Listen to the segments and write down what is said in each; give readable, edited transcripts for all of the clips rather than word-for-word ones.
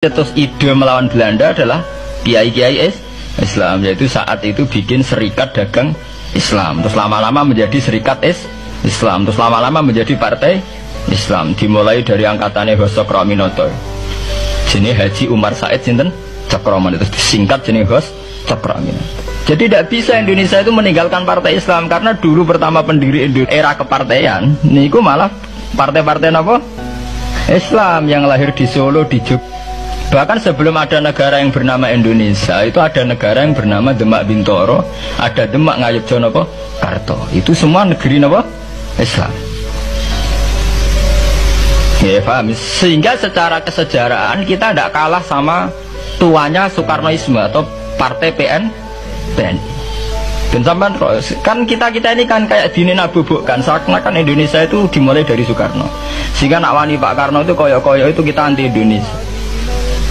Terus ide melawan Belanda adalah kiai-kiai Islam, yaitu saat itu bikin serikat dagang Islam, terus lama-lama menjadi serikat Islam, terus lama-lama menjadi partai Islam, dimulai dari angkatannya Hos Cokroaminoto. Jenis Haji Umar Said sinten Cokroaminoto, itu disingkat jenis Hos Cokroaminoto. Jadi tidak bisa Indonesia itu meninggalkan partai Islam, karena dulu pertama pendiri era kepartaian niku malah partai-partai apa? Islam yang lahir di Solo, di Jogja. Bahkan sebelum ada negara yang bernama Indonesia, itu ada negara yang bernama Demak Bintoro, ada Demak Ngayogyakarta, Karto. Itu semua negeri apa? Islam. Ya, paham? Sehingga secara kesejarahan kita tidak kalah sama tuanya Soekarnoisme atau Partai PNI. Dan sampai kan kita ini kan kayak dini nabubukkan, karena kan Indonesia itu dimulai dari Soekarno. Sehingga nak wani Pak Karno itu koyo-koyo itu kita anti Indonesia.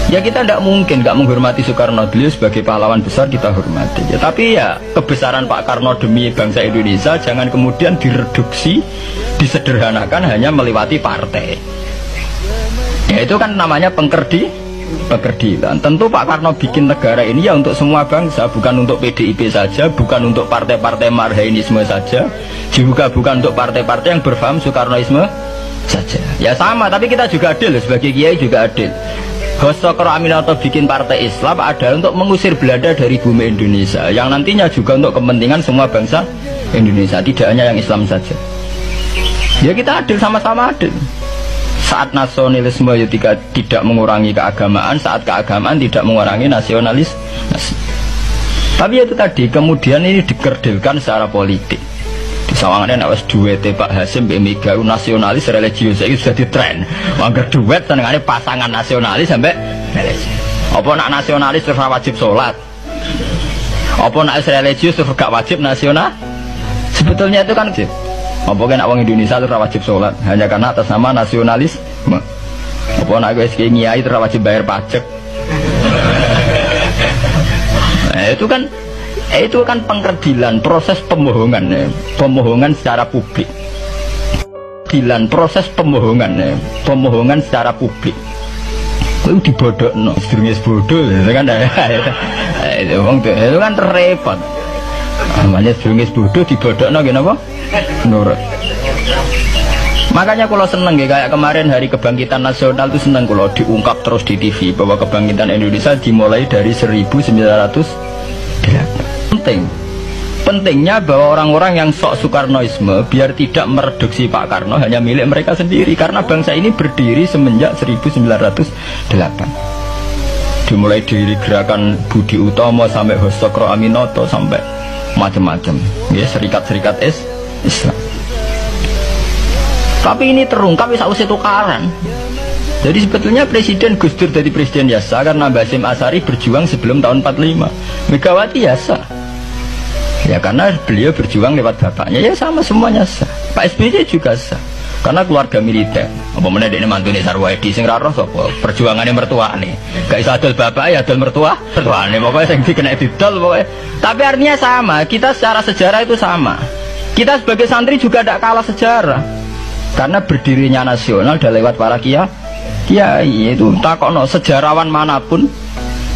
Ya kita tidak mungkin nggak menghormati Soekarno, beliau sebagai pahlawan besar kita hormati. Ya, tapi ya kebesaran Pak Karno demi bangsa Indonesia jangan kemudian direduksi, disederhanakan hanya melewati partai. Ya itu kan namanya pengkerdilan. Tentu Pak Karno bikin negara ini ya untuk semua bangsa, bukan untuk PDIP saja, bukan untuk partai-partai marhainisme saja, juga bukan untuk partai-partai yang berfaham Soekarnoisme saja. Ya sama, tapi kita juga adil, sebagai kiai juga adil. Hos Cokroaminoto bikin partai Islam adalah untuk mengusir Belanda dari bumi Indonesia, yang nantinya juga untuk kepentingan semua bangsa Indonesia, tidak hanya yang Islam saja. Ya kita adil, sama-sama adil. Saat nasionalisme ya tidak mengurangi keagamaan, saat keagamaan tidak mengurangi nasionalis. Tapi itu tadi kemudian ini dikerdilkan secara politik. Di sawangannya nak wis duet Pak Hasim Mbak Mega nasionalis religius itu sudah ditren. Mangger duet senengane pasangan nasionalis sampai religius. Apa nak nasionalis terus wajib sholat? Apa nak religius terus gak wajib nasional? Sebetulnya itu kan apa kan orang Indonesia terus wajib sholat hanya karena atas nama nasionalisme. Apa nak wis kiai terus wajib bayar pajak? Itu kan pengkerdilan, proses pembohongan ya. Pembohongan secara publik. Proses pembohongan secara publik. Itu dibodokno, sedurunge bodoh itu kan itu kan repot. Namanya sedurunge bodoh dibodokno ngene apa? Nurut. Makanya kalau seneng ya, kayak kemarin Hari Kebangkitan Nasional itu seneng kalau diungkap terus di TV bahwa kebangkitan Indonesia dimulai dari 1908. Pentingnya bahwa orang-orang yang sok Soekarnoisme biar tidak mereduksi Pak Karno hanya milik mereka sendiri, karena bangsa ini berdiri semenjak 1908. Dimulai dari gerakan Budi Utomo sampai Hos Cokroaminoto sampai macam-macam ya, serikat-serikat Islam. Tapi ini terungkap sausé tukaran. Jadi sebetulnya Presiden Gus Dur jadi presiden biasa karena Basim Asari berjuang sebelum tahun 45. Megawati biasa. Ya karena beliau berjuang lewat bapaknya, ya sama semuanya sah. Pak SBY juga sah, karena keluarga militer. Apa mana dia mantune Sarwaedi sing ra roh sapa? Perjuangannya mertuane. Gak iso adol bapak ya adol mertuane. Pokoknya sing dikena didol pokoknya. Tapi artinya sama, kita secara sejarah itu sama. Kita sebagai santri juga tidak kalah sejarah. Karena berdirinya nasional udah lewat para kiai itu takokno sejarawan manapun.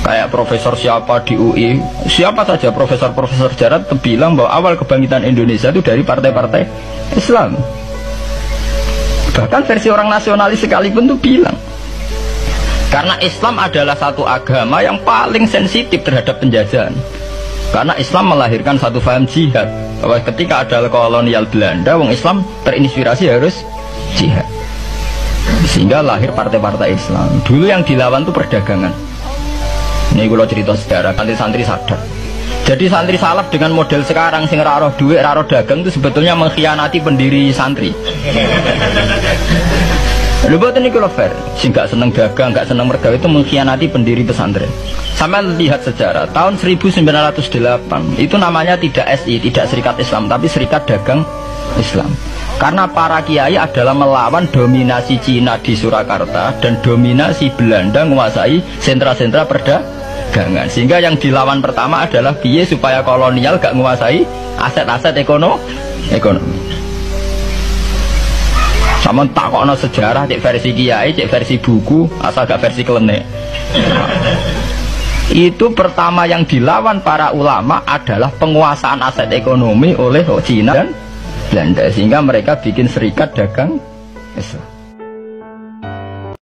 Kayak profesor siapa di UI, siapa saja profesor-profesor sejarah bilang bahwa awal kebangkitan Indonesia itu dari partai-partai Islam. Bahkan versi orang nasionalis sekalipun tuh bilang, karena Islam adalah satu agama yang paling sensitif terhadap penjajahan. Karena Islam melahirkan satu faham jihad, bahwa ketika ada kolonial Belanda, wong Islam terinspirasi harus jihad. Sehingga lahir partai-partai Islam. Dulu yang dilawan tuh perdagangan. Ini kalau cerita sejarah, santri-santri sadar. Jadi santri salaf dengan model sekarang sing raro duit, raro dagang itu sebetulnya mengkhianati pendiri santri. Lu buat ini kalau fair, sing gak seneng dagang, gak seneng mergawe itu mengkhianati pendiri pesantren. Sama lihat sejarah, tahun 1908 itu namanya tidak SI, tidak Serikat Islam, tapi Serikat Dagang Islam. Karena para kiai adalah melawan dominasi Cina di Surakarta dan dominasi Belanda menguasai sentra-sentra perdagangan. Sehingga yang dilawan pertama adalah piye supaya kolonial gak menguasai aset-aset ekonomi. Sama takokno sejarah, cek versi kiai, cek versi buku, asal gak versi klenek. Itu pertama yang dilawan para ulama adalah penguasaan aset ekonomi oleh Cina dan Belanda, sehingga mereka bikin serikat dagang Islam.